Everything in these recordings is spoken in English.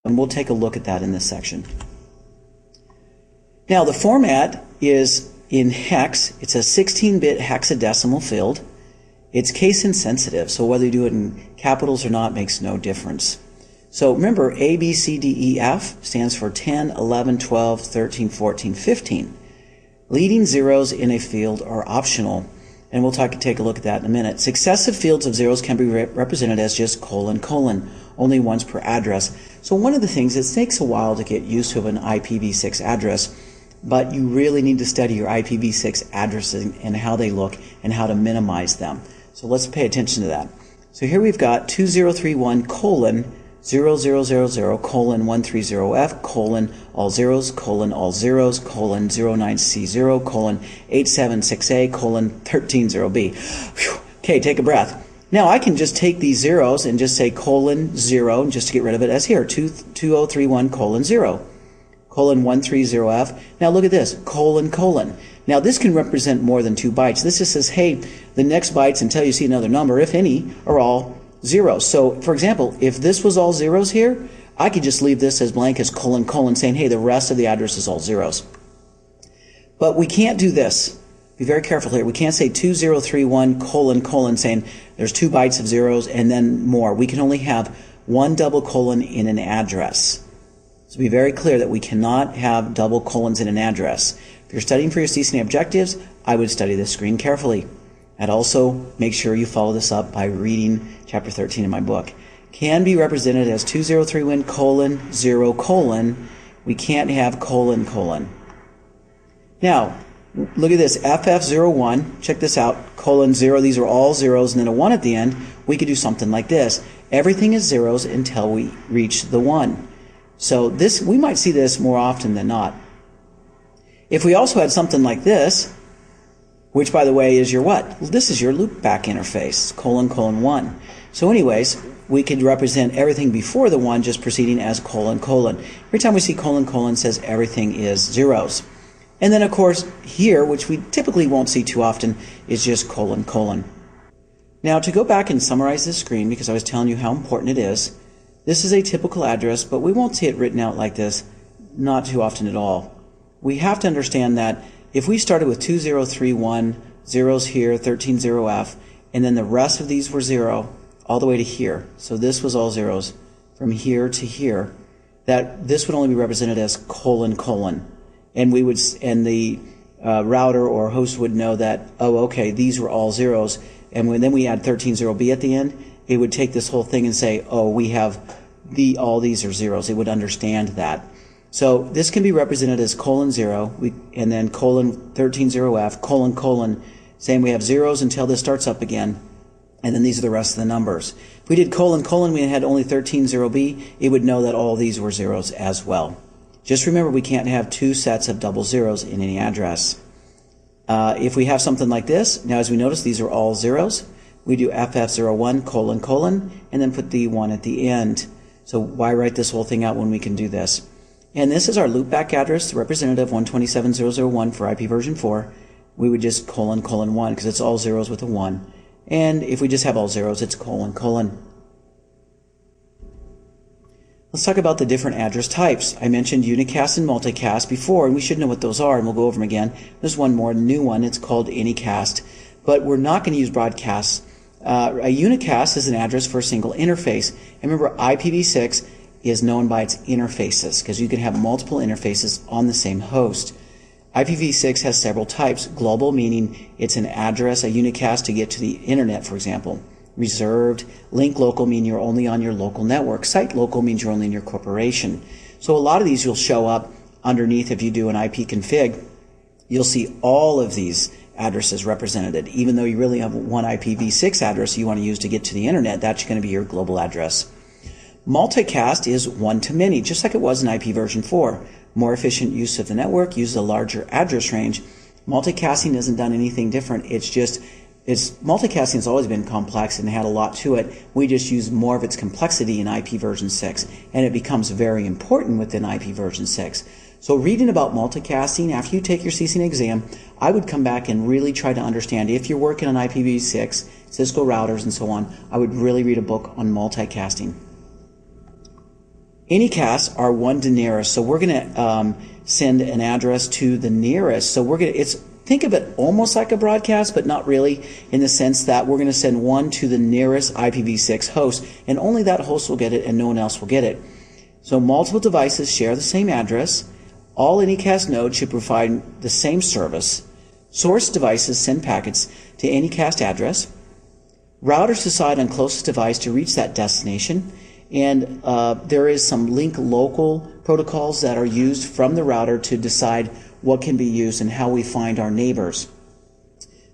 And we'll take a look at that in this section. Now, the format is in hex. It's a 16-bit hexadecimal field. It's case insensitive, so whether you do it in capitals or not makes no difference. So remember, A, B, C, D, E, F stands for 10, 11, 12, 13, 14, 15. Leading zeros in a field are optional, and we'll take a look at that in a minute. Successive fields of zeros can be represented as just colon, colon, only once per address. So one of the things, it takes a while to get used to an IPv6 address, but you really need to study your IPv6 addresses and how they look and how to minimize them. So let's pay attention to that. So here we've got 2031 colon 0000 colon 130F colon all zeros colon 09C0 colon 876A colon 130B. Okay, take a breath. Now I can just take these zeros and just say colon 0 just to get rid of it as here 2031 colon 0 colon 130F. Now look at this, colon colon. Now this can represent more than 2 bytes. This just says, hey, the next bytes until you see another number, if any, are all zeros. So for example, if this was all zeros here, I could just leave this as blank as colon colon saying, hey, the rest of the address is all zeros. But we can't do this. Be very careful here. We can't say 2031 colon colon saying there's 2 bytes of zeros and then more. We can only have 1 double colon in an address. So be very clear that we cannot have double colons in an address. If you're studying for your CCNA objectives, I would study this screen carefully. And also make sure you follow this up by reading chapter 13 in my book. Can be represented as 2031 colon 0 colon. We can't have colon colon. Now, look at this, FF01, check this out, colon 0, these are all zeros, and then a 1 at the end. We could do something like this. Everything is zeros until we reach the 1. So this, we might see this more often than not. If we also had something like this, which by the way is your what? Well, this is your loopback interface, colon colon 1. So anyways, we could represent everything before the 1 just proceeding as colon colon. Every time we see colon colon, says everything is zeros. And then of course here, which we typically won't see too often, is just colon colon. Now to go back and summarize this screen, because I was telling you how important it is, this is a typical address, but we won't see it written out like this, not too often at all. We have to understand that if we started with 2031, zeros here, 130F, and then the rest of these were 0, all the way to here, so this was all zeros from here to here, that this would only be represented as colon colon. And we would, and the router or host would know that, oh, okay, these were all zeros, and then we add 130B at the end, it would take this whole thing and say, oh, we have all these are zeros. It would understand that. So this can be represented as colon 0, and then colon 130F, colon colon, saying we have zeros until this starts up again, and then these are the rest of the numbers. If we did colon colon, we had only 130B, it would know that all these were zeros as well. Just remember, we can't have 2 sets of double zeros in any address. If we have something like this, now as we notice, these are all zeros. We do FF01 colon colon, and then put the 1 at the end. So why write this whole thing out when we can do this? And this is our loopback address, the representative 127.0.0.1 for IP version 4. We would just colon colon 1 because it's all zeros with a 1. And if we just have all zeros, it's colon colon. Let's talk about the different address types. I mentioned unicast and multicast before, and we should know what those are, and we'll go over them again. There's one more, new one. It's called anycast. But we're not going to use broadcasts. A unicast is an address for a single interface. And remember, IPv6 is known by its interfaces because you can have multiple interfaces on the same host. IPv6 has several types. Global, meaning it's an address, a unicast to get to the internet, for example. Reserved. Link local, mean you're only on your local network. Site local means you're only in your corporation. So a lot of these will show up underneath if you do an IP config. You'll see all of these addresses represented. Even though you really have one IPv6 address you want to use to get to the internet, that's going to be your global address. Multicast is one-to-many, just like it was in IP version 4. More efficient use of the network, uses a larger address range. Multicasting hasn't done anything different. Multicasting has always been complex and had a lot to it. We just use more of its complexity in IP version 6, and it becomes very important within IP version 6. So reading about multicasting, after you take your CCNA exam, I would come back and really try to understand, if you're working on IPv6, Cisco routers and so on, I would really read a book on multicasting. Anycasts are one to nearest, so we're going to send an address to the nearest. So think of it almost like a broadcast, but not really, in the sense that we're going to send one to the nearest IPv6 host, and only that host will get it and no one else will get it. So multiple devices share the same address. All Anycast nodes should provide the same service. Source devices send packets to Anycast address. Routers decide on closest device to reach that destination, and there is some link local protocols that are used from the router to decide what can be used and how we find our neighbors.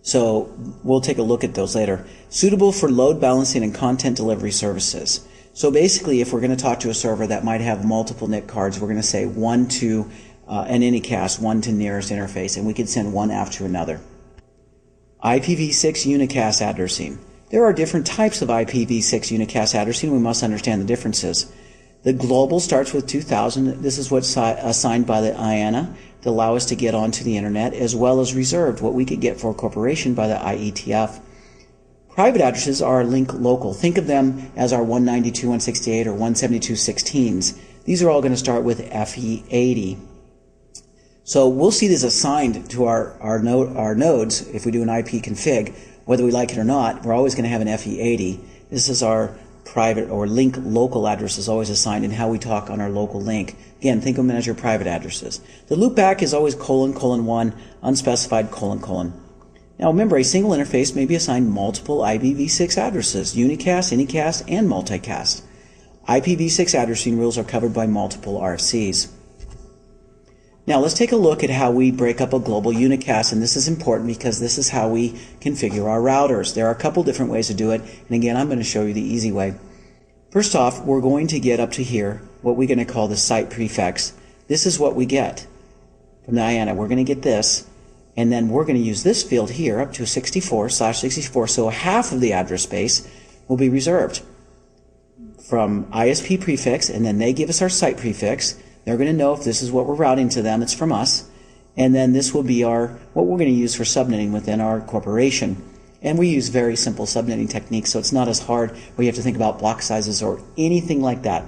So we'll take a look at those later. Suitable for load balancing and content delivery services. So basically, if we're going to talk to a server that might have multiple NIC cards, we're going to say one to an Anycast, one to nearest interface, and we can send one after another. IPv6 unicast addressing. There are different types of IPv6 unicast addressing. We must understand the differences. The global starts with 2000. This is what's assigned by the IANA to allow us to get onto the internet, as well as reserved, what we could get for a corporation, by the IETF. Private addresses are link local. Think of them as our 192.168 or 172.16s. These are all going to start with FE80. So we'll see these assigned to our nodes if we do an IP config. Whether we like it or not, we're always going to have an FE80. This is our private or link local address is always assigned in how we talk on our local link. Again, think of them as your private addresses. The loopback is always : : 1, unspecified : : Now remember, a single interface may be assigned multiple IPv6 addresses: unicast, anycast, and multicast. IPv6 addressing rules are covered by multiple RFCs. Now let's take a look at how we break up a global unicast, and this is important because this is how we configure our routers. There are a couple different ways to do it, and again, I'm going to show you the easy way. First off, we're going to get up to here, what we're going to call the site prefix. This is what we get from the IANA. We're going to get this, and then we're going to use this field here up to 64/64, so half of the address space will be reserved from ISP prefix, and then they give us our site prefix. They're going to know if this is what we're routing to them, it's from us. And then this will be what we're going to use for subnetting within our corporation. And we use very simple subnetting techniques, so it's not as hard where you have to think about block sizes or anything like that.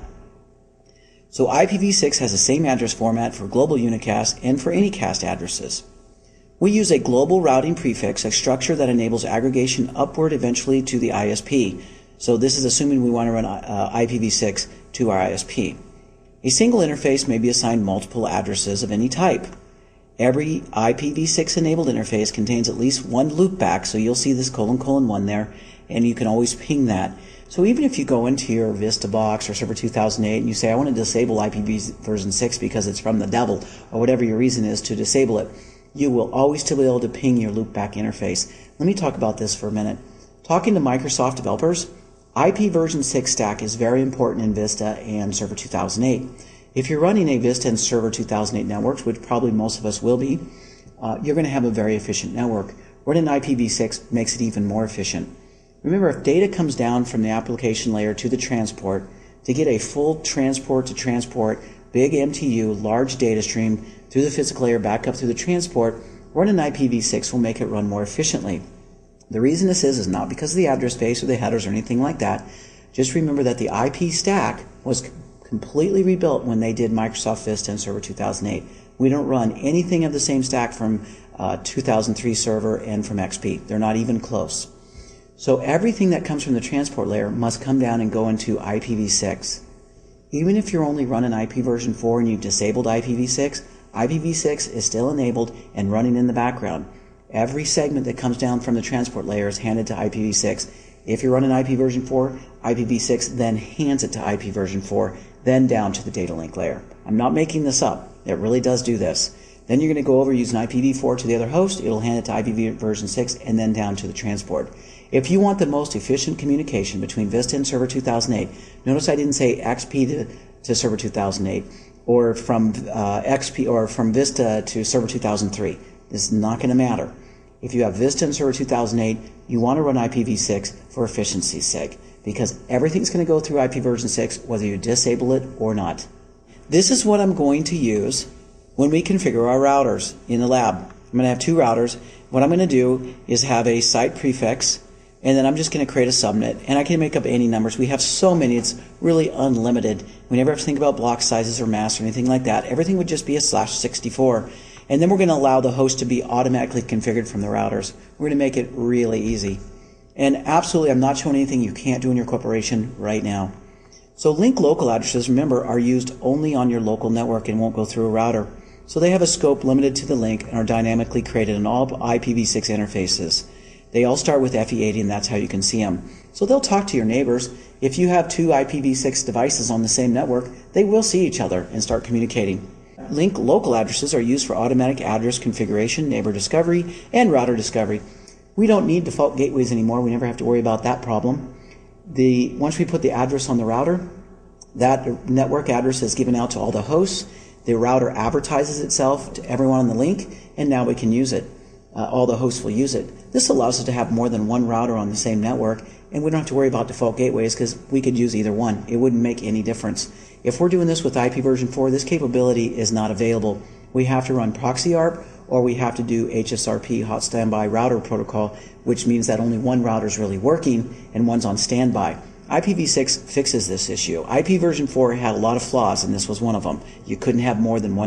So IPv6 has the same address format for global unicast and for Anycast addresses. We use a global routing prefix, a structure that enables aggregation upward eventually to the ISP. So this is assuming we want to run IPv6 to our ISP. A single interface may be assigned multiple addresses of any type. Every IPv6 enabled interface contains at least one loopback, so you'll see this : : 1 there, and you can always ping that. So even if you go into your Vista box or Server 2008 and you say, I want to disable IPv6 because it's from the devil, or whatever your reason is to disable it, you will always still be able to ping your loopback interface. Let me talk about this for a minute. Talking to Microsoft developers, IP version 6 stack is very important in Vista and Server 2008. If you're running a Vista and Server 2008 networks, which probably most of us will be, you're going to have a very efficient network. Running IPv6 makes it even more efficient. Remember, if data comes down from the application layer to the transport, to get a full transport-to-transport, big MTU, large data stream through the physical layer back up through the transport, running IPv6 will make it run more efficiently. The reason this is not because of the address space or the headers or anything like that. Just remember that the IP stack was completely rebuilt when they did Microsoft Vista and Server 2008. We don't run anything of the same stack from 2003 Server and from XP. They're not even close. So everything that comes from the transport layer must come down and go into IPv6. Even if you're only running IP version 4 and you've disabled IPv6, IPv6 is still enabled and running in the background. Every segment that comes down from the transport layer is handed to IPv6. If you're running IP version 4, IPv6 then hands it to IP version 4, then down to the data link layer. I'm not making this up. It really does do this. Then you're going to go over using IPv4 to the other host. It'll hand it to IP version 6 and then down to the transport. If you want the most efficient communication between Vista and Server 2008, notice I didn't say XP to Server 2008 or from XP or from Vista to Server 2003. This is not going to matter. If you have Vista and Server 2008, you want to run IPv6 for efficiency's sake, because everything's going to go through IP version 6 whether you disable it or not. This is what I'm going to use when we configure our routers in the lab. I'm going to have two routers. What I'm going to do is have a site prefix And then I'm just going to create a subnet, and I can make up any numbers. We have so many, it's really unlimited. We never have to think about block sizes or masks or anything like that. Everything would just be a /64. And then we're going to allow the host to be automatically configured from the routers. We're going to make it really easy. And absolutely, I'm not showing anything you can't do in your corporation right now. So link local addresses, remember, are used only on your local network and won't go through a router. So they have a scope limited to the link and are dynamically created in all IPv6 interfaces. They all start with FE80, and that's how you can see them. So they'll talk to your neighbors. If you have two IPv6 devices on the same network, they will see each other and start communicating. Link local addresses are used for automatic address configuration, neighbor discovery, and router discovery. We don't need default gateways anymore. We never have to worry about that problem. Once we put the address on the router, that network address is given out to all the hosts. The router advertises itself to everyone on the link, and now we can use it. All the hosts will use it. This allows us to have more than one router on the same network, and we don't have to worry about default gateways because we could use either one. It wouldn't make any difference. If we're doing this with IP version 4, this capability is not available. We have to run proxy ARP, or we have to do HSRP, hot standby router protocol, which means that only one router is really working and one's on standby. IPv6 fixes this issue. IP version 4 had a lot of flaws, and this was one of them. You couldn't have more than one